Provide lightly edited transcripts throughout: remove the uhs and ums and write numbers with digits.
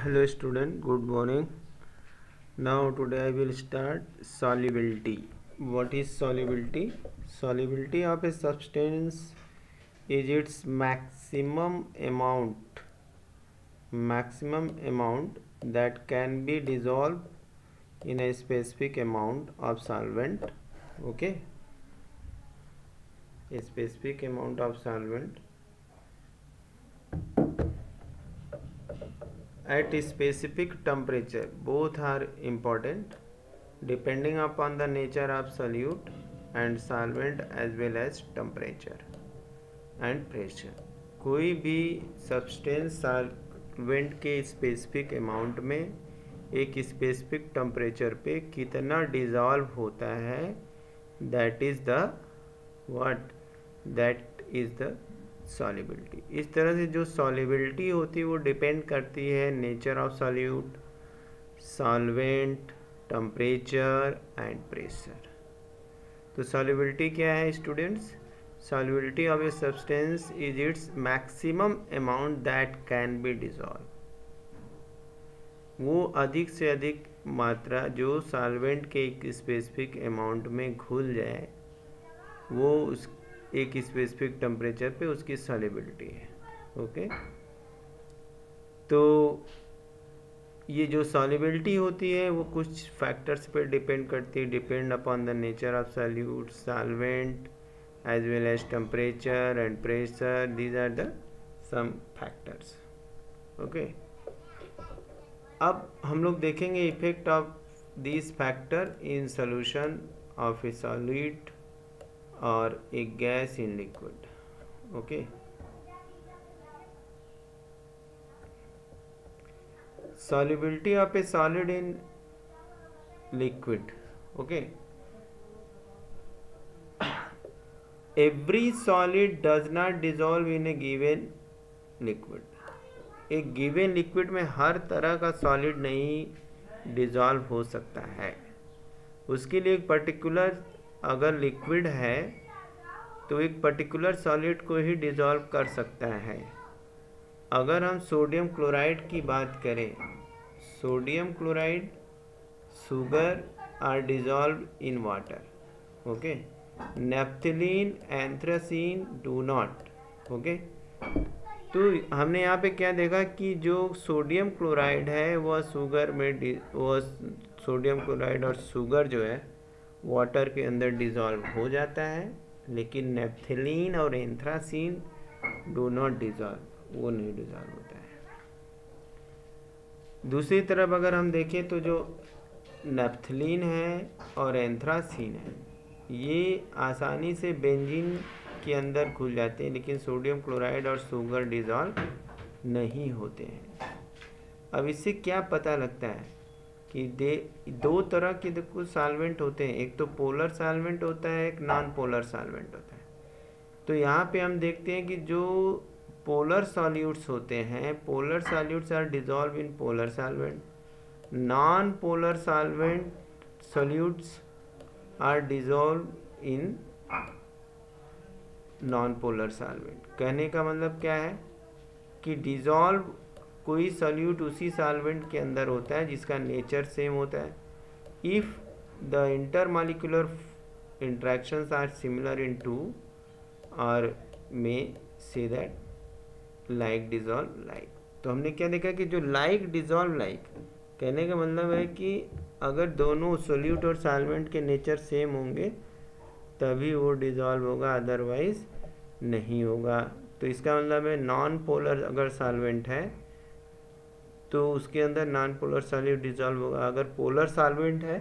Hello student, good morning. Now today I will start solubility. What is solubility? Solubility of a substance is its maximum amount that can be dissolved in a specific amount of solvent. Okay, a specific amount of solvent at a specific temperature. Both are important depending upon the nature of solute and solvent as well as temperature and pressure. कोई भी substance solvent के specific amount में एक specific temperature पे कितना dissolve होता है, that is the solubility. इस तरह से जो सॉल्युबिलिटी होती है वो डिपेंड करती है nature of solute, solvent, temperature and pressure. तो सॉल्युबिलिटी क्या है students? Solubility of a substance is its maximum amount that can be dissolve. वो अधिक से अधिक मात्रा जो सॉल्वेंट के एक स्पेसिफिक अमाउंट में घुल जाए, वो उस एक स्पेसिफिक टेम्परेचर पे उसकी सॉल्युबिलिटी है. ओके, तो ये जो सॉल्युबिलिटी होती है वो कुछ फैक्टर्स पे डिपेंड करती है. Depend upon the nature of solute, solvent as well as temperature and pressure. These are the some factors. Okay, अब हम लोग देखेंगे effect of this factor in solution of a solid और a gas in liquid. Okay, solubility of a solid in liquid. Okay, every solid does not dissolve in a given liquid. एक given liquid में हर तरह का solid नहीं dissolve हो सकता है. उसके लिए एक पर्टिकुलर, अगर लिक्विड है तो एक पर्टिकुलर सॉलिड को ही डिसॉल्व कर सकता है. अगर हम सोडियम क्लोराइड की बात करें, sodium chloride, sugar are dissolve in water. Okay, naphthalene, anthracene do not. Okay, तो हमने यहाँ पे क्या देखा कि जो सोडियम क्लोराइड है वह शुगर में वह सोडियम क्लोराइड और शुगर जो है वाटर के अंदर डिसॉल्व हो जाता है, लेकिन नेफ्थलीन और एंथ्रासीन डू नॉट डिसॉल्व, वो नहीं डिसॉल्व होता है. दूसरी तरफ अगर हम देखें तो जो नेफ्थलीन है और एंथ्रासीन है ये आसानी से बेंजीन के अंदर घुल जाते हैं, लेकिन सोडियम क्लोराइड और शुगर डिसॉल्व नहीं होते हैं. अब इससे क्या पता लगता है कि दो तरह के कुछ सॉल्वेंट होते हैं. एक तो पोलर सॉल्वेंट होता है, एक नॉन पोलर सॉल्वेंट होता है. तो यहाँ पे हम देखते हैं कि जो पोलर सॉल्यूट्स होते हैं, polar solutes are dissolve in polar solvent. Non polar solvent solutes are dissolve in non polar solvent. कहने का मतलब क्या है कि डिसॉल्व कोई सॉल्यूट उसी सॉल्वेंट के अंदर होता है जिसका नेचर सेम होता है. If the intermolecular interactions are similar in two और मे say that like dissolve like. तो हमने क्या देखा कि जो लाइक डिसॉल्व लाइक, कहने का मतलब है कि अगर दोनों सॉल्यूट और सॉल्वेंट के नेचर सेम होंगे तभी वो डिसॉल्व होगा, अदरवाइज नहीं होगा. तो इसका मतलब है नॉन पोलर अगर सॉल्वेंट है तो उसके अंदर नॉन पोलर सॉल्यूट डिसॉल्व होगा. अगर पोलर सॉल्वेंट है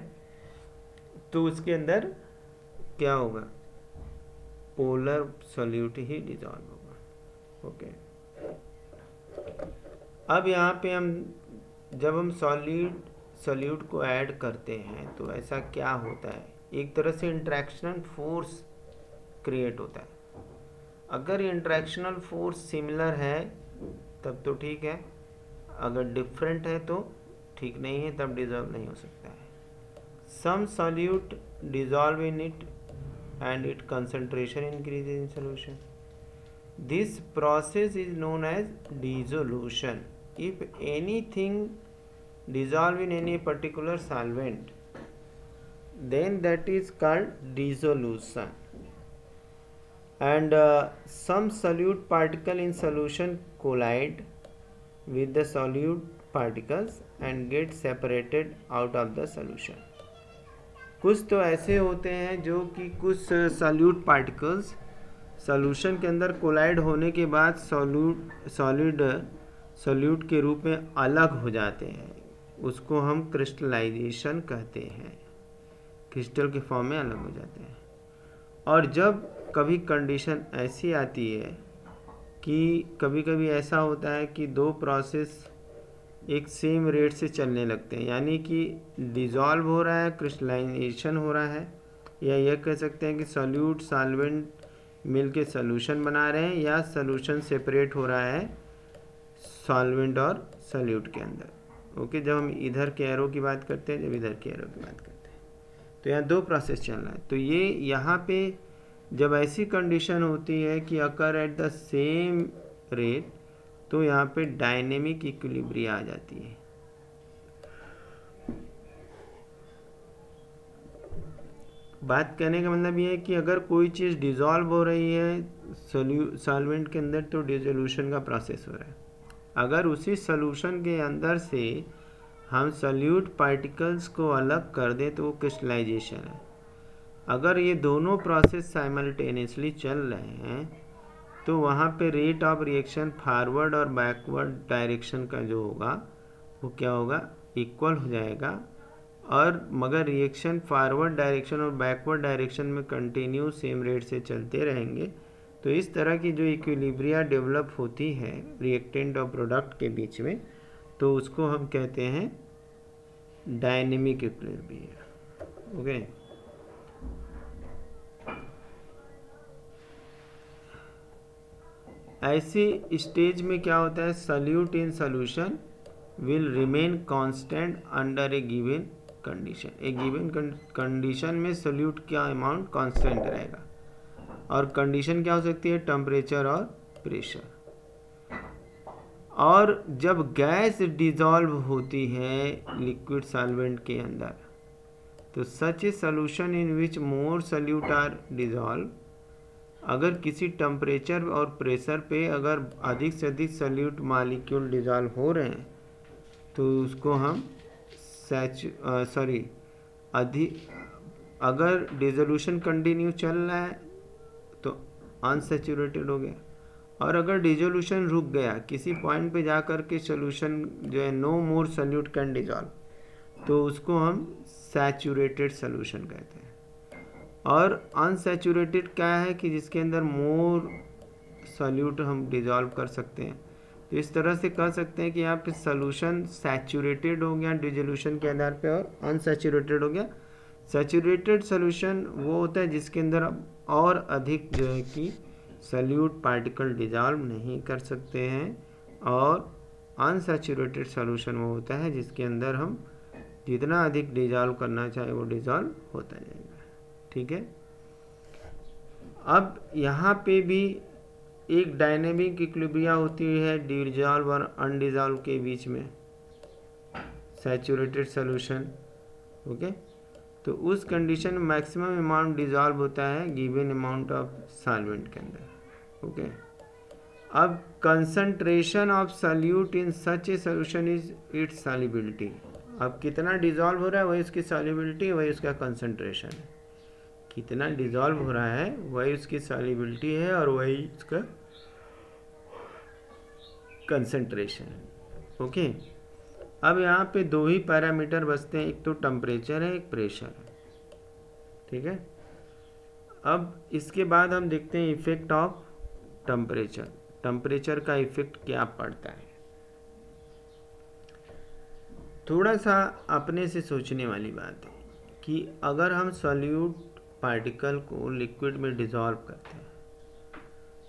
तो उसके अंदर क्या होगा, पोलर सॉल्यूट ही डिसॉल्व होगा. ओके, अब यहाँ पे जब हम सॉल्यूट को ऐड करते हैं तो ऐसा क्या होता है, एक तरह से इंट्रैक्शनल फोर्स क्रिएट होता है. अगर इंट्रैक्शनल फोर्स सिमिलर है तब तो ठीक है, अगर डिफरेंट है तो ठीक नहीं है, तब डिसॉल्व नहीं हो सकता है. Some solute dissolve in it and it concentration increase in solution. This process is known as dissolution. if anything dissolve in any particular solvent, then that is called dissolution. And some solute particle in solution collide with the solute particles and get separated out of the solution. कुछ तो ऐसे होते हैं जो कि कुछ solute particles solution के अंदर कोलाइड होने के बाद सॉल्यूट के रूप में अलग हो जाते हैं, उसको हम क्रिस्टलाइजेशन कहते हैं, क्रिस्टल के फॉर्म में अलग हो जाते हैं। और जब कभी कंडीशन ऐसी आती है कि कभी कभी ऐसा होता है कि दो प्रोसेस एक सेम रेट से चलने लगते हैं, यानी कि डिज़ोल्व हो रहा है, क्रिस्टलाइजेशन हो रहा है, या यह कह सकते हैं कि सॉल्यूट सॉल्वेंट मिल के सोल्यूशन बना रहे हैं, या सोल्यूशन सेपरेट हो रहा है सॉल्वेंट और सॉल्यूट के अंदर। ओके, जब हम इधर के एरो की बात करते हैं, जब इधर के एरो की बात करते हैं, तो यहाँ दो प्रोसेस चल रहा है। तो ये यहाँ पे जब ऐसी कंडीशन होती है कि occur at the same rate, तो यहाँ पे डायनेमिक इक्विलिब्रिया आ जाती है। बात कहने का मतलब ये है कि अगर कोई चीज़ डिज़ोल्व हो रही है सॉल्वेंट के अंदर, तो डिसोल्यूशन का प्रोसेस हो रहा है। अगर उसी सॉल्यूशन के अंदर से हम सॉल्यूट पार्टिकल्स को अलग कर दें तो वो क्रिस्टलाइजेशन है। अगर ये दोनों प्रोसेस साइमल्टेनियसली चल रहे हैं तो वहाँ पे रेट ऑफ रिएक्शन फॉरवर्ड और बैकवर्ड डायरेक्शन का जो होगा वो क्या होगा, इक्वल हो जाएगा। और मगर रिएक्शन फॉरवर्ड डायरेक्शन और बैकवर्ड डायरेक्शन में कंटिन्यू सेम रेट से चलते रहेंगे, तो इस तरह की जो इक्विलिब्रिया डेवलप होती है रिएक्टेंट और प्रोडक्ट के बीच में, तो उसको हम कहते हैं डायनेमिक इक्विलिब्रिया। ओके, ऐसी स्टेज में क्या होता है, solute in solution will remain constant under A given condition. एक गिवन कंडीशन में सॉल्यूट का अमाउंट कांस्टेंट रहेगा, और कंडीशन क्या हो सकती है, टेम्परेचर और प्रेशर। और जब गैस डिसॉल्व होती है लिक्विड सॉल्वेंट के अंदर, तो such a solution in which more solute are dissolve, अगर किसी टेम्परेचर और प्रेशर पे अगर अधिक से अधिक सॉल्यूट मॉलिक्यूल डिसॉल्व हो रहे हैं, तो उसको हम अगर डिसोल्यूशन कंटिन्यू चल रहा है तो अनसैचुरेटेड हो गया, और अगर डिसोल्यूशन रुक गया किसी पॉइंट पे जा कर के सोल्यूशन जो है no more solute can dissolve, तो उसको हम सैचुरेटेड सॉल्यूशन कहते हैं। और अनसैचुरेटेड क्या है कि जिसके अंदर मोर सॉल्यूट हम डिसॉल्व कर सकते हैं। तो इस तरह से कह सकते हैं कि यहाँ पे सॉल्यूशन सैचुरेटेड हो गया डिसोल्यूशन के आधार पे, और अनसैचुरेटेड हो गया। सैचुरेटेड सॉल्यूशन वो होता है जिसके अंदर और अधिक जो है कि सॉल्यूट पार्टिकल डिसॉल्व नहीं कर सकते हैं, और अनसैचुरेटेड सॉल्यूशन वो होता है जिसके अंदर हम जितना अधिक डिसॉल्व करना चाहे वो डिसॉल्व होता जाएगा। ठीक है, अब यहाँ पे भी एक डायनेमिक इक्विलिब्रिया होती है डिसॉल्व और अनडिसॉल्व के बीच में, सैचुरेटेड सॉल्यूशन। ओके, तो उस कंडीशन में मैक्सिमम अमाउंट डिसॉल्व होता है गिवन अमाउंट ऑफ सॉल्वेंट के अंदर। ओके, अब concentration of solute in such a solution is it's solubility. अब कितना डिसॉल्व हो रहा है वही उसकी सॉल्युबिलिटी, वही उसका कंसंट्रेशन है। कितना डिसॉल्व हो रहा है वही उसकी सॉल्युबिलिटी है, और वही उसका कंसंट्रेशन है। ओके, अब यहाँ पे दो ही पैरामीटर बचते हैं, एक तो टेम्परेचर है, एक प्रेशर है। ठीक है, अब इसके बाद हम देखते हैं इफेक्ट ऑफ टेम्परेचर। टेम्परेचर का इफेक्ट क्या पड़ता है, थोड़ा सा अपने से सोचने वाली बात है कि अगर हम सॉल्यूट पार्टिकल को लिक्विड में डिसॉल्व करते हैं,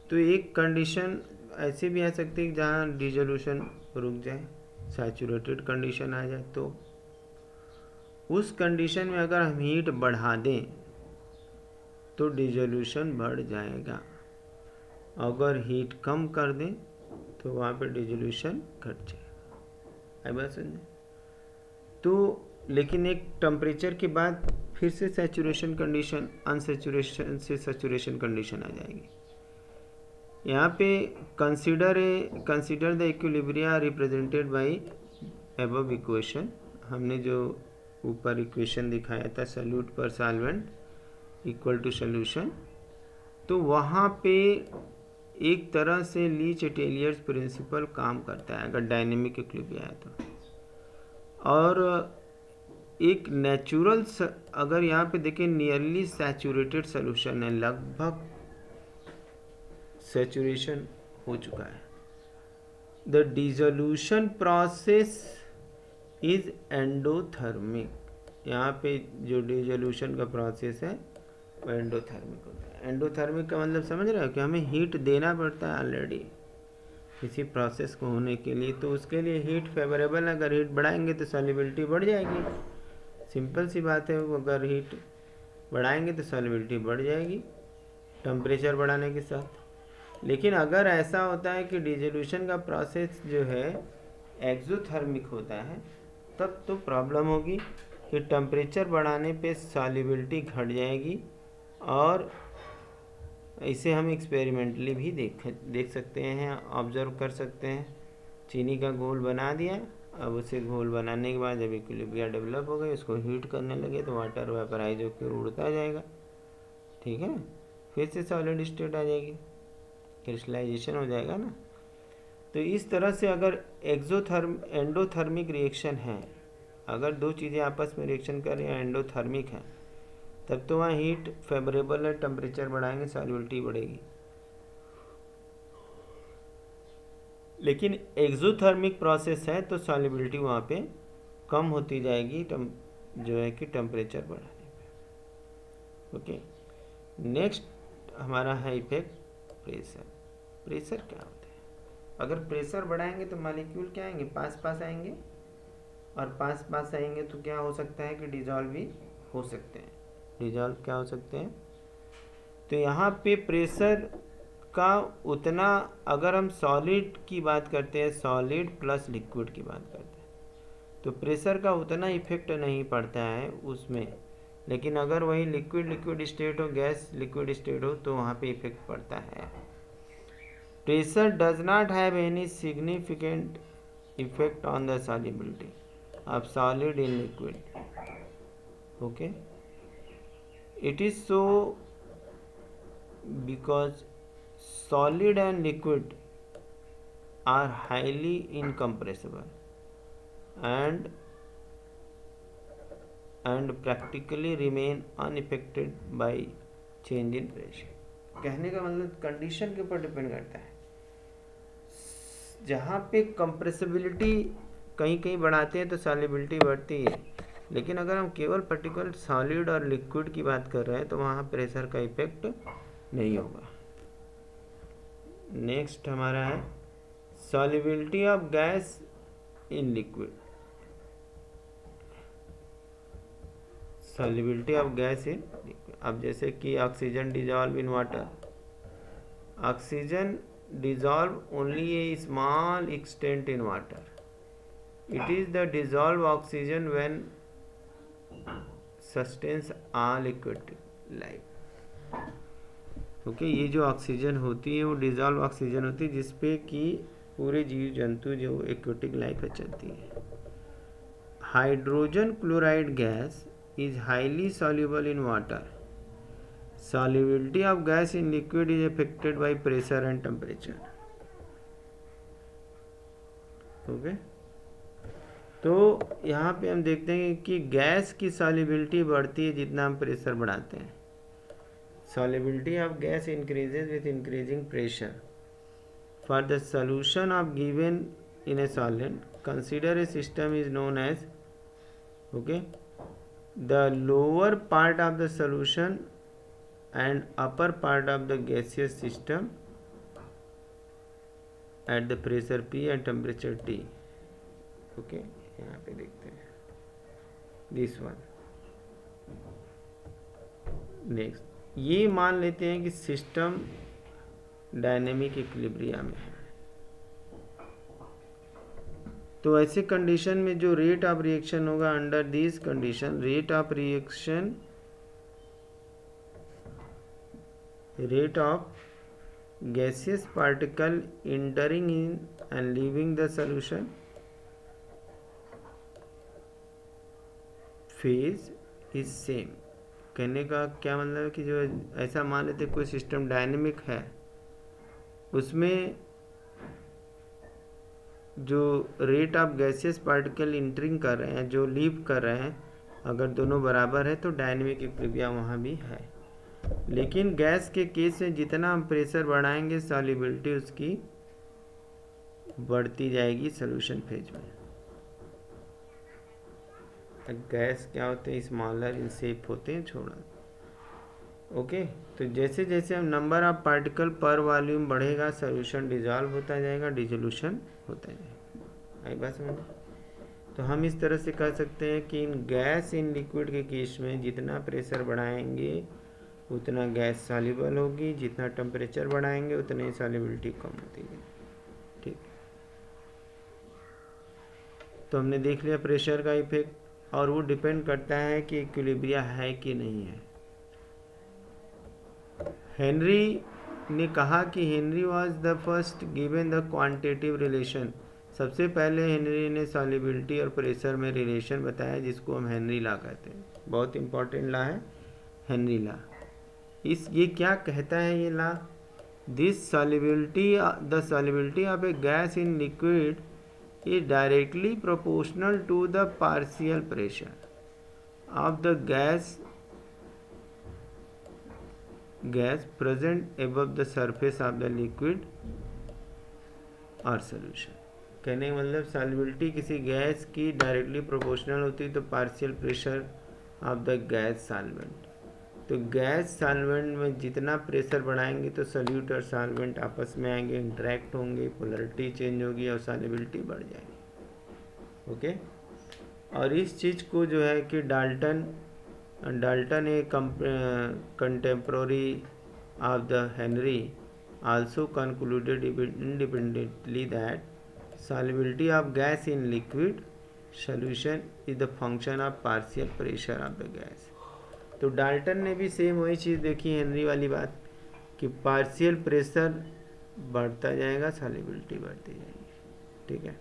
तो एक कंडीशन ऐसे भी आ सकती है जहाँ डिसोल्यूशन रुक जाए, सैचुरेटेड कंडीशन आ जाए, तो उस कंडीशन में अगर हम हीट बढ़ा दें तो डिसोल्यूशन बढ़ जाएगा, अगर हीट कम कर दें तो वहाँ पे डिसोल्यूशन घट जाएगा। आई बात समझे। तो लेकिन एक टेम्परेचर के बाद फिर से सैचुरेशन कंडीशन, अनसैचुरेशन से सैचुरेशन कंडीशन आ जाएगी। यहाँ पे consider the equilibria represented by above equation. हमने जो ऊपर इक्वेशन दिखाया था सॉल्यूट पर सॉल्वेंट इक्वल टू सोल्यूशन, तो वहाँ पे एक तरह से ली चेटेलियर्स प्रिंसिपल काम करता है अगर डायनेमिक इक्विलिब्रिया है तो। और एक नेचुरल अगर यहाँ पे देखें नियरली सैचुरेटेड सोल्यूशन है, लगभग सैचुरेशन हो चुका है। The dissolution process is endothermic. यहाँ पे जो डिसोल्यूशन का प्रोसेस है वो एंडोथर्मिक होता है। एंडोथर्मिक का मतलब समझ रहे हो कि हमें हीट देना पड़ता है ऑलरेडी किसी प्रोसेस को होने के लिए, तो उसके लिए हीट फेवरेबल है। अगर हीट बढ़ाएंगे तो सॉल्युबिलिटी बढ़ जाएगी, सिंपल सी बात है। वो अगर हीट बढ़ाएंगे तो सॉल्युबिलिटी बढ़ जाएगी टेम्परेचर बढ़ाने के साथ। लेकिन अगर ऐसा होता है कि डिसोल्यूशन का प्रोसेस जो है एक्सोथर्मिक होता है, तब तो प्रॉब्लम होगी कि टेम्परेचर बढ़ाने पे सॉल्युबिलिटी घट जाएगी। और इसे हम एक्सपेरिमेंटली भी देख सकते हैं, ऑब्जर्व कर सकते हैं। चीनी का घोल बना दिया, अब उसे घोल बनाने के बाद जब इक्विलिब्रिया डेवलप हो गई, उसको हीट करने लगे तो वाटर वेपराइज होकर उड़ता जाएगा, ठीक है। फिर से सॉलिड स्टेट आ जाएगी, क्रिस्टलाइजेशन हो जाएगा ना। तो इस तरह से अगर एंडोथर्मिक रिएक्शन है, अगर दो चीज़ें आपस में रिएक्शन कर रही हैं एंडोथर्मिक है, तब तो वहाँ हीट फेवरेबल है, टेम्परेचर बढ़ाएंगे सॉल्युबिलिटी बढ़ेगी। लेकिन एक्सोथर्मिक प्रोसेस है तो सॉल्युबिलिटी वहाँ पे कम होती जाएगी जो है कि टेम्परेचर बढ़ाने पे। ओके, नेक्स्ट हमारा है इफेक्ट प्रेशर। प्रेशर क्या होता है? अगर प्रेशर बढ़ाएंगे तो मॉलिक्यूल क्या आएंगे, पास पास आएंगे, और पास पास आएंगे तो क्या हो सकता है कि डिजॉल्व भी हो सकते हैं। डिजॉल्व क्या हो सकते हैं? तो यहाँ पे प्रेशर का उतना, अगर हम सॉलिड की बात करते हैं, सॉलिड प्लस लिक्विड की बात करते हैं, तो प्रेशर का उतना इफेक्ट नहीं पड़ता है उसमें। लेकिन अगर वही लिक्विड स्टेट हो, गैस लिक्विड स्टेट हो, तो वहाँ पे इफेक्ट पड़ता है। Pressure does not have any significant effect on the solubility of solid in liquid. Okay, it is so because solid and liquid are highly incompressible and practically remain unaffected by change in pressure। कहने का मतलब condition के ऊपर depend करता है। जहाँ पे compressibility कहीं कहीं बढ़ाते हैं तो सॉल्युबिलिटी बढ़ती है, लेकिन अगर हम केवल पर्टिकुलर सॉलिड और लिक्विड की बात कर रहे हैं तो वहाँ प्रेशर का इफेक्ट नहीं होगा। नेक्स्ट हमारा है solubility of gas in liquid. Solubility of gas in liquid, अब जैसे कि oxygen dissolve in water, oxygen dissolve only A small extent in water. It is the dissolved oxygen when sustains all aquatic life। Okay, ये जो oxygen होती है वो dissolve oxygen होती है जिसपे कि पूरे जीव जंतु जो एक्वेटिक लाइफ है चलती है। Hydrogen chloride gas is highly soluble in water। Solubility of gas in liquid is affected by pressure and temperature। Okay, तो यहाँ पे हम देखते हैं कि गैस की सॉल्युबिलिटी बढ़ती है जितना हम प्रेशर बढ़ाते हैं। Solubility of gas increases with increasing pressure. For the solution of given in a solvent consider a system is known as, okay, the lower part of the solution and upper part of the gaseous system at the pressure P and temperature T। Okay, यहाँ पे देखते हैं this one. Next, ये मान लेते हैं कि system dynamic equilibria में है, तो ऐसे कंडीशन में जो रेट ऑफ रिएक्शन होगा under this condition, rate of gaseous particle entering in and leaving the solution phase is same। कहने का क्या मतलब है कि जो ऐसा मान लेते कोई सिस्टम डायनेमिक है, उसमें जो rate of gaseous particle entering कर रहे हैं, जो लीव कर रहे हैं, अगर दोनों बराबर है तो डायनेमिक इक्विलिब्रियम वहाँ भी है। लेकिन गैस के केस में जितना हम प्रेशर बढ़ाएंगे सॉल्युबिलिटी उसकी बढ़ती जाएगी सॉल्यूशन फेज में। गैस क्या होते हैं, स्मॉलर इन शेप होते हैं, छोड़ा। ओके, तो जैसे जैसे हम नंबर ऑफ पार्टिकल पर वॉल्यूम बढ़ेगा सॉल्यूशन डिजॉल्व होता जाएगा, डिसोल्यूशन होता जाएगा। आई बात समझ? तो हम इस तरह से कह सकते हैं कि इन गैस इन लिक्विड के केस में जितना प्रेशर बढ़ाएंगे उतना गैस सॉल्युबल होगी, जितना टेम्परेचर बढ़ाएंगे उतनी ही सॉल्युबिलिटी कम होती है। ठीक, तो हमने देख लिया प्रेशर का इफेक्ट, और वो डिपेंड करता है कि इक्विलिब्रिया है कि नहीं है। हेनरी ने कहा कि Henry was the first given the quantitative relation. सबसे पहले हेनरी ने सॉल्युबिलिटी और प्रेशर में रिलेशन बताया, जिसको हम हेनरी लॉ कहते हैं। बहुत इंपॉर्टेंट लॉ है हेनरी लॉ। ये क्या कहता है ये law? This solubility, the solubility of A gas in liquid is directly proportional to the partial pressure of the gas present above the surface of the liquid or solution। कहने का मतलब solubility किसी gas की directly proportional होती है तो partial pressure of the gas solvent. तो gas solvent में जितना प्रेशर बढ़ाएंगे तो सॉल्यूट और सॉल्वेंट आपस में आएंगे, इंटरेक्ट होंगे, पोलरिटी चेंज होगी और सॉल्युबिलिटी बढ़ जाएगी। ओके, और इस चीज़ को जो है कि Dalton A contemporary of the Henry also concluded independently that solubility of gas in liquid solution is the function of partial pressure of the gas. तो डाल्टन ने भी सेम वही चीज़ देखी, हेनरी वाली बात, कि पार्शियल प्रेशर बढ़ता जाएगा सॉल्युबिलिटी बढ़ती जाएगी। ठीक है,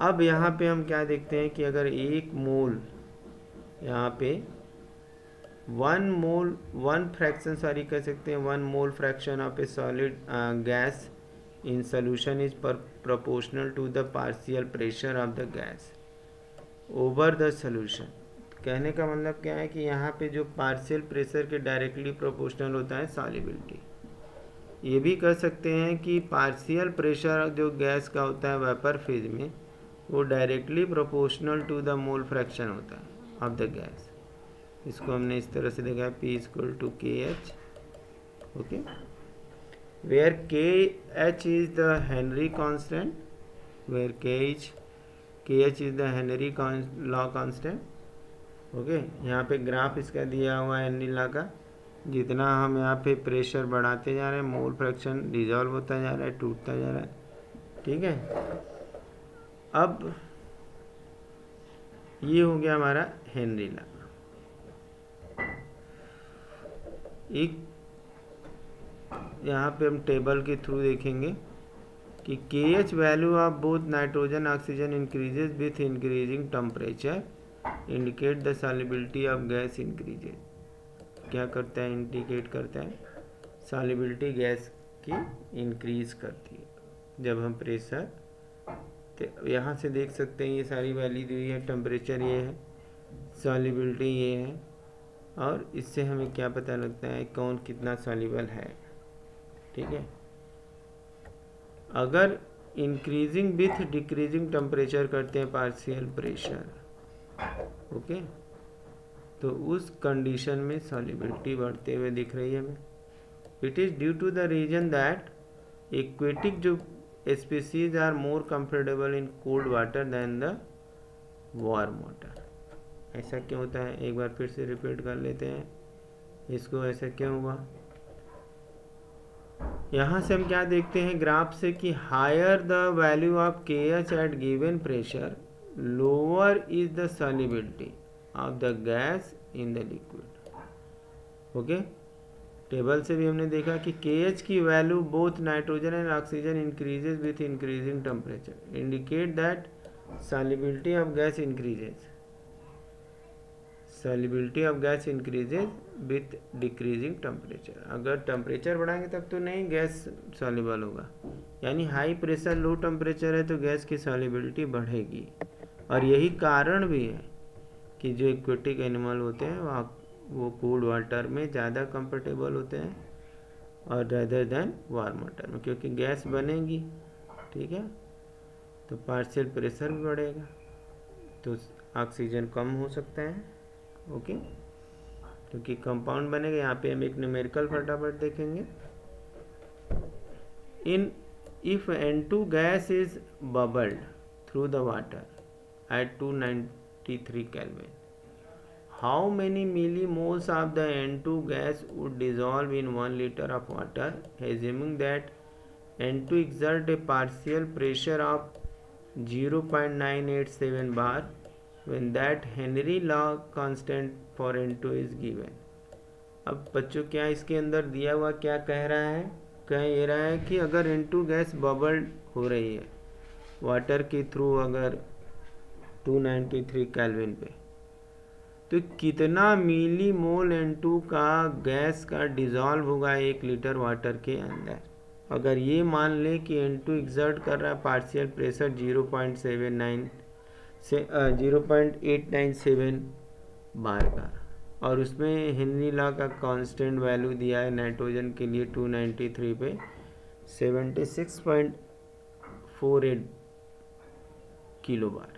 अब यहाँ पे हम क्या देखते हैं कि अगर एक मोल यहाँ पे one fraction of a solid gas in solution is proportional to the partial pressure of the gas over the solution. कहने का मतलब क्या है कि यहाँ पे जो पार्शियल प्रेशर के डायरेक्टली प्रोपोर्शनल होता है सॉल्युबिलिटी। ये भी कह सकते हैं कि पार्शियल प्रेशर जो गैस का होता है वेपर फेज में, वो directly proportional to the mole fraction होता है ऑफ द गैस। इसको हमने इस तरह से देखा है, P = KH। Okay, where KH is the Henry constant, where KH is the Henry law constant. Okay, यहाँ पे ग्राफ इसका दिया हुआ है हेनरी लॉ का। जितना हम यहाँ पे प्रेशर बढ़ाते जा रहे हैं मोल फ्रैक्शन डिजॉल्व होता जा रहा है, टूटता जा रहा है। ठीक है, अब ये हो गया हमारा हेनरी लॉ। एक यहाँ पे हम टेबल के थ्रू देखेंगे कि KH value of both nitrogen oxygen increases with increasing temperature indicate the solubility of gas increases. क्या करता है, इंडिकेट करता है सॉल्युबिलिटी गैस की इंक्रीज करती है जब हम प्रेशर। तो यहाँ से देख सकते हैं ये सारी वैल्यू दी हुई है, टेम्परेचर ये है, सॉल्युबिलिटी ये है, और इससे हमें क्या पता लगता है कौन कितना सॉल्युबल है। ठीक है, अगर इंक्रीजिंग विथ डिक्रीजिंग टेम्परेचर करते हैं पार्शियल प्रेशर, ओके, तो उस कंडीशन में सॉल्युबिलिटी बढ़ते हुए दिख रही है हमें। It is due to the reason that aquatic जो species are more comfortable in cold water than the warm water. ऐसा क्यों होता है, एक बार फिर से रिपीट कर लेते हैं इसको। ऐसा क्यों हुआ? यहाँ से हम क्या देखते हैं ग्राफ से कि higher the value of KH at given pressure lower is the solubility of the gas in the liquid. Okay, table से भी हमने देखा कि KH की वैल्यू both nitrogen and oxygen increases with increasing temperature indicate that solubility of gas increases. Solubility of gas increases with decreasing temperature. अगर temperature बढ़ाएंगे तब तो नहीं गैस सॉल्युबल होगा, यानी हाई प्रेशर लो टेम्परेचर है तो गैस की सॉल्युबिलिटी बढ़ेगी। और यही कारण भी है कि जो एक्वेटिक एनिमल होते हैं वो कोल्ड वाटर में ज़्यादा कंफर्टेबल होते हैं और रेदर देन वार्म वाटर में, क्योंकि गैस बनेगी, ठीक है, तो पार्शियल प्रेशर भी बढ़ेगा तो ऑक्सीजन कम हो सकता है। ओके, क्योंकि कंपाउंड बनेगा। यहाँ पे हम एक न्यूमेरिकल फटाफट देखेंगे। If N2 gas is bubbled through the water at 293 Kelvin, how many millimoles of the N2 gas would dissolve in 1 liter of water, assuming that N2 exert a partial pressure of 0.987 bar when that Henry law constant for N2 is given। अब बच्चों क्या इसके अंदर दिया हुआ क्या कह रहा है? कह ये रहा है कि अगर N2 गैस बबल्ड हो रही है वाटर के थ्रू अगर 293 केल्विन पे, तो कितना मिली मोल N2 का गैस का डिज़ोल्व होगा 1 लीटर वाटर के अंदर। अगर ये मान लें कि N2 एक्सर्ट कर रहा है पार्शियल प्रेशर 0.897 बार का, और उसमें हेनरी लॉ का कांस्टेंट वैल्यू दिया है नाइट्रोजन के लिए 293 पे 76.48 किलो बार।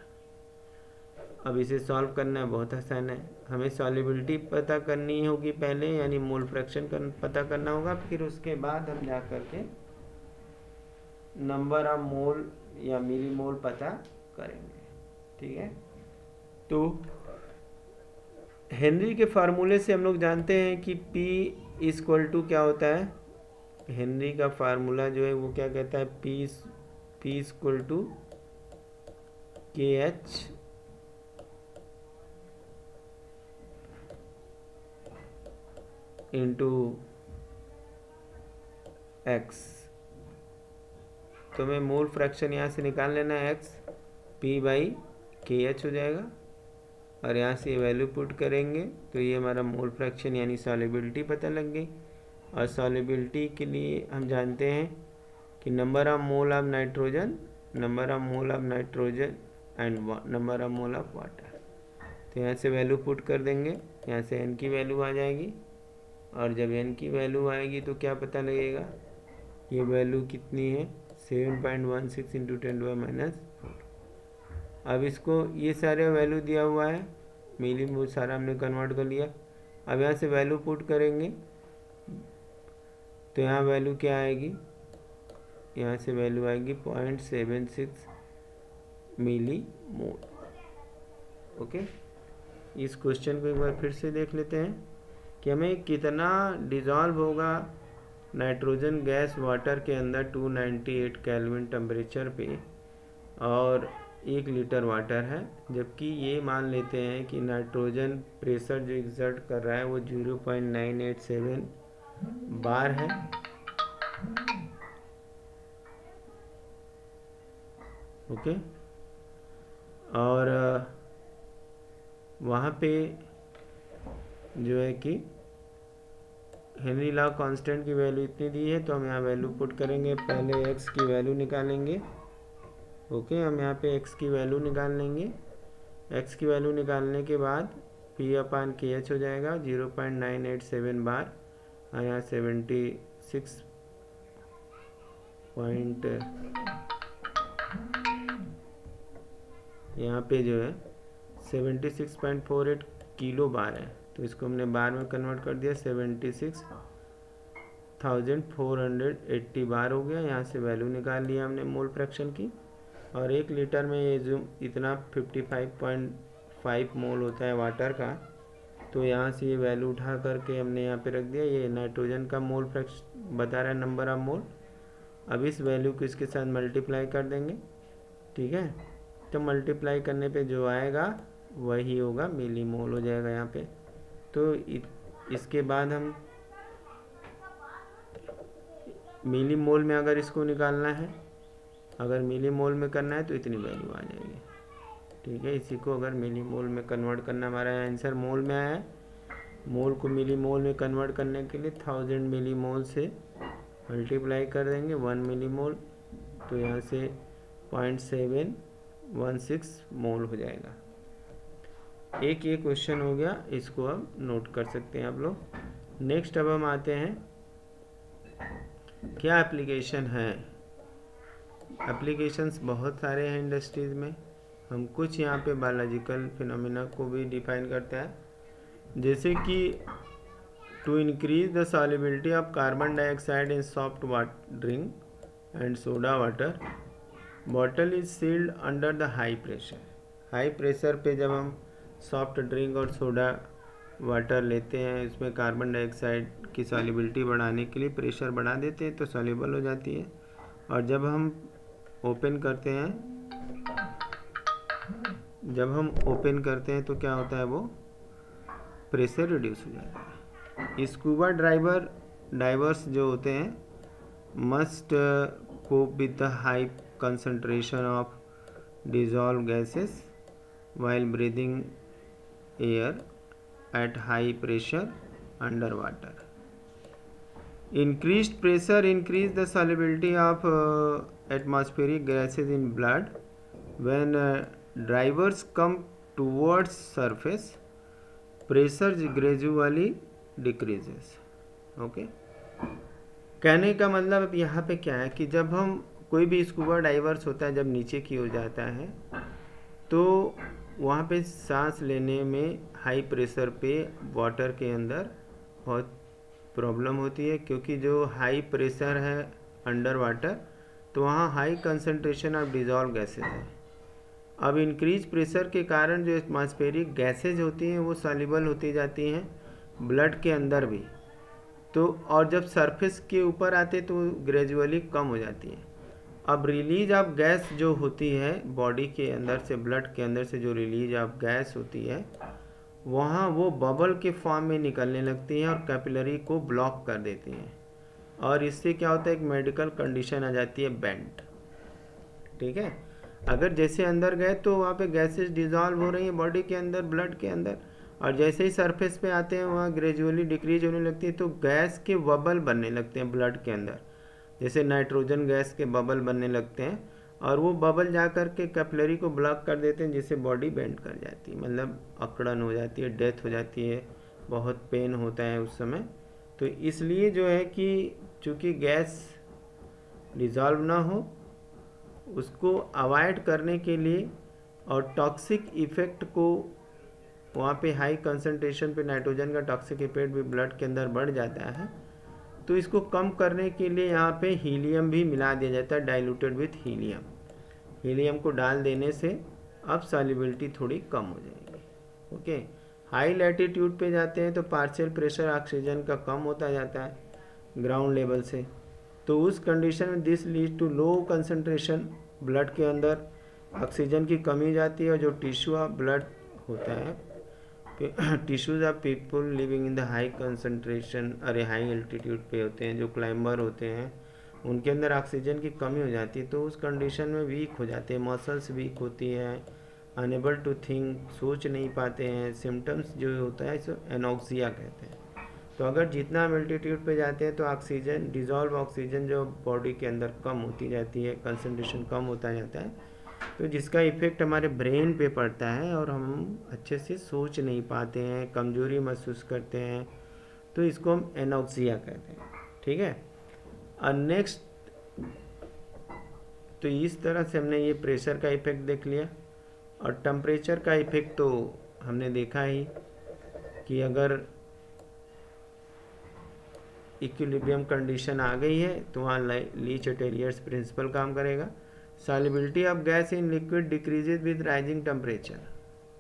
अब इसे सॉल्व करना बहुत आसान है। हमें सॉल्युबिलिटी पता करनी होगी पहले, यानी मोल फ्रैक्शन पता करना होगा, फिर उसके बाद हम जा करके नंबर ऑफ मोल या मिली मोल पता करेंगे, ठीक है। तो हेनरी के फार्मूले से हम लोग जानते हैं कि P इक्वल टू क्या होता है। हेनरी का फार्मूला जो है वो क्या कहता है, P equal to KH into X। तो हमें मोल फ्रैक्शन यहाँ से निकाल लेना है, X P/KH हो जाएगा, और यहाँ से वैल्यू पुट करेंगे तो ये हमारा मोल फ्रैक्शन यानी सॉल्युबिलिटी पता लग गई। और सॉल्युबिलिटी के लिए हम जानते हैं कि number of mole of nitrogen and number of mole of water. तो यहाँ से वैल्यू पुट कर देंगे, यहाँ से n की वैल्यू आ जाएगी, और जब n की वैल्यू आएगी तो क्या पता लगेगा, ये वैल्यू कितनी है 7.16 इंटू 10⁻⁻⁴। अब इसको ये सारे वैल्यू दिया हुआ है, मिली मोल सारा हमने कन्वर्ट कर लिया। अब यहाँ से वैल्यू पुट करेंगे तो यहाँ वैल्यू क्या आएगी, यहाँ से वैल्यू आएगी 0.76 मिली मोल। ओके, इस क्वेश्चन को एक बार फिर से देख लेते हैं कि हमें कितना डिज़ोल्व होगा नाइट्रोजन गैस वाटर के अंदर 298 केल्विन टेम्परेचर पे, और 1 लीटर वाटर है, जबकि ये मान लेते हैं कि नाइट्रोजन प्रेशर जो एक्सर्ट कर रहा है वो 0.987 बार है। ओके, और वहाँ पे जो है कि हेनरी लॉ कांस्टेंट की वैल्यू इतनी दी है, तो हम यहाँ वैल्यू पुट करेंगे। पहले x की वैल्यू निकालेंगे। ओके, हम यहाँ पे x की वैल्यू निकाल लेंगे। x की वैल्यू निकालने के बाद P/KH हो जाएगा 0.987 बार, और यहाँ 76 पॉइंट यहाँ पे जो है 76.48 किलो बार है, तो इसको हमने बार में कन्वर्ट कर दिया, 76,480 बार हो गया। यहाँ से वैल्यू निकाल लिया हमने मोल फ्रैक्शन की, और 1 लीटर में ये जो इतना 55.5 मोल होता है वाटर का, तो यहाँ से ये वैल्यू उठा करके हमने यहाँ पे रख दिया। ये नाइट्रोजन का मोल फ्रैक्शन बता रहा है नंबर ऑफ मोल। अब इस वैल्यू को इसके साथ मल्टीप्लाई कर देंगे, ठीक है। तो मल्टीप्लाई करने पे जो आएगा वही होगा, मिली मोल हो जाएगा यहाँ पे। तो इसके बाद हम मिली मोल में अगर इसको निकालना है, अगर मिली मोल में करना है तो इतनी वैल्यू आ जाएगी, ठीक है। इसी को अगर मिली मोल में कन्वर्ट करना, हमारा आंसर मोल में आया है। मोल को मिली मोल में कन्वर्ट करने के लिए 1000 मिली मोल से मल्टीप्लाई कर देंगे 1 मिली मोल, तो यहाँ से 0.716 मोल हो जाएगा। एक ये क्वेश्चन हो गया, इसको अब नोट कर सकते हैं आप लोग। नेक्स्ट अब हम आते हैं, क्या एप्लीकेशन है। एप्लीकेशंस बहुत सारे हैं इंडस्ट्रीज़ में। हम कुछ यहाँ पे बायोलॉजिकल फिनोमेना को भी डिफाइन करते हैं, जैसे कि to increase the solubility of carbon dioxide in soft drink and soda water, bottle is sealed under the high pressure. High pressure पे जब हम सॉफ्ट ड्रिंक और सोडा वाटर लेते हैं, इसमें कार्बन डाइऑक्साइड की सॉल्युबिलिटी बढ़ाने के लिए प्रेशर बढ़ा देते हैं तो सॉल्युबल हो जाती है। और जब हम ओपन करते हैं तो क्या होता है, वो प्रेशर रिड्यूस हो जाता है। स्कूबा डाइवर्स जो होते हैं must cope with the high concentration of dissolve gases while breathing air at high pressure under water. Increased pressure increase the solubility of atmospheric gases in blood. When drivers come towards surface, pressure gradually decreases. Okay? कहने का मतलब यहाँ पे क्या है कि जब हम कोई भी स्कूबा डाइवर्स होता है, जब नीचे की ओर जाता है तो वहाँ पे सांस लेने में हाई प्रेशर पे वाटर के अंदर बहुत प्रॉब्लम होती है, क्योंकि जो हाई प्रेशर है अंडर वाटर तो वहाँ high concentration of dissolve gases है। अब इंक्रीज प्रेशर के कारण जो एटमॉस्फेरिक गैसेज होती हैं वो सॉल्युबल होती जाती हैं ब्लड के अंदर भी, तो और जब सरफेस के ऊपर आते तो ग्रेजुअली कम हो जाती हैं। अब रिलीज ऑफ गैस जो होती है बॉडी के अंदर से, ब्लड के अंदर से जो रिलीज ऑफ गैस होती है वहाँ वो बबल के फॉर्म में निकलने लगती हैं और कैपिलरी को ब्लॉक कर देती हैं, और इससे क्या होता है, एक मेडिकल कंडीशन आ जाती है बेंट, ठीक है। अगर जैसे अंदर गए तो वहाँ पे गैसेस डिजॉल्व हो रही हैं बॉडी के अंदर, ब्लड के अंदर, और जैसे ही सरफेस पे आते हैं वहाँ ग्रेजुअली डिक्रीज होने लगती है, तो गैस के बबल बनने लगते हैं ब्लड के अंदर, जैसे नाइट्रोजन गैस के बबल बनने लगते हैं, और वो बबल जा कर के कैपिलरी को ब्लॉक कर देते हैं, जिससे बॉडी बेंड कर जाती है, मतलब अकड़न हो जाती है, डेथ हो जाती है, बहुत पेन होता है उस समय। तो इसलिए जो है कि चूँकि गैस डिज़ोल्व ना हो, उसको अवॉइड करने के लिए और टॉक्सिक इफ़ेक्ट को, वहाँ पे हाई कंसंट्रेशन पे नाइट्रोजन का टॉक्सिक इफेक्ट भी ब्लड के अंदर बढ़ जाता है, तो इसको कम करने के लिए यहाँ पे हीलियम भी मिला दिया जाता है, डाइल्यूटेड विथ हीलियम। हीलियम को डाल देने से अब सॉल्युबिलिटी थोड़ी कम हो जाएगी। ओके, हाई लैटिट्यूड पे जाते हैं तो पार्शियल प्रेशर ऑक्सीजन का कम होता जाता है ग्राउंड लेवल से, तो उस कंडीशन में this lead to low concentration, blood के अंदर ऑक्सीजन की कमी जाती है, और जो टिश्यू ऑफ ब्लड होता है, tissues of people living in the high concentration, अरे हाई एल्टीट्यूड पे होते हैं, जो क्लाइंबर होते हैं, उनके अंदर ऑक्सीजन की कमी हो जाती है, तो उस कंडीशन में वीक हो जाते हैं, मसल्स वीक होती हैं, अनेबल टू थिंक, सोच नहीं पाते हैं, सिम्टम्स जो होता है इसको एनोक्सिया कहते हैं। तो अगर जितना हम एल्टीट्यूड पे जाते हैं तो ऑक्सीजन, डिजॉल्व ऑक्सीजन जो बॉडी के अंदर कम होती जाती है, कंसंट्रेशन कम होता जाता है, तो जिसका इफ़ेक्ट हमारे ब्रेन पे पड़ता है और हम अच्छे से सोच नहीं पाते हैं, कमजोरी महसूस करते हैं, तो इसको हम एनोक्सिया कहते हैं, ठीक है। और नेक्स्ट, तो इस तरह से हमने ये प्रेशर का इफ़ेक्ट देख लिया, और टेम्परेचर का इफ़ेक्ट तो हमने देखा ही कि अगर इक्विलिब्रियम कंडीशन आ गई है तो वहाँ ली-चैटेरियर्स प्रिंसिपल काम करेगा। Solubility of gas in liquid decreases with rising temperature,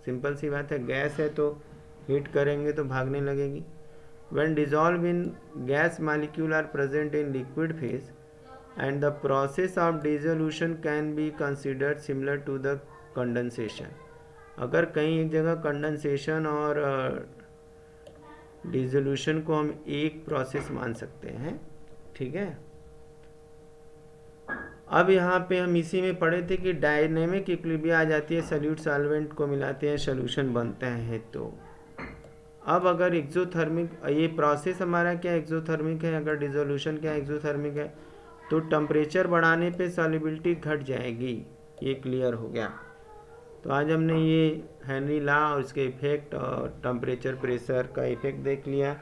simple सी बात है, गैस है तो हीट करेंगे तो भागने लगेगी, when dissolved in gas molecule are present in liquid phase, and the process of dissolution can be considered similar to the condensation. अगर कहीं एक जगह कंडेंसेशन और डिसोल्यूशन को हम एक प्रोसेस मान सकते हैं, ठीक है। अब यहाँ पे हम इसी में पढ़े थे कि डायनेमिक इक्विलिब्रियम आ जाती है, सॉल्यूट सॉल्वेंट को मिलाते हैं, सॉल्यूशन बनता है। तो अब अगर एक्सोथर्मिक, ये प्रोसेस हमारा क्या एक्सोथर्मिक है, अगर डिसोल्यूशन क्या एक्सोथर्मिक है, तो टेम्परेचर बढ़ाने पे सॉल्युबिलिटी घट जाएगी, ये क्लियर हो गया। तो आज हमने ये हेनरी लॉ और उसके इफेक्ट और टेम्परेचर प्रेशर का इफेक्ट देख लिया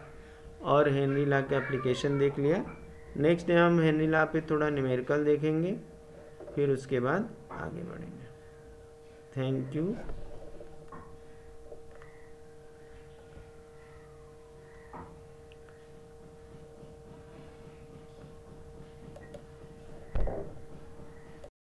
और हेनरी लॉ का एप्लीकेशन देख लिया। नेक्स्ट डे हम हेनरी लॉ पे थोड़ा न्यूमेरिकल देखेंगे, फिर उसके बाद आगे बढ़ेंगे। Thank you.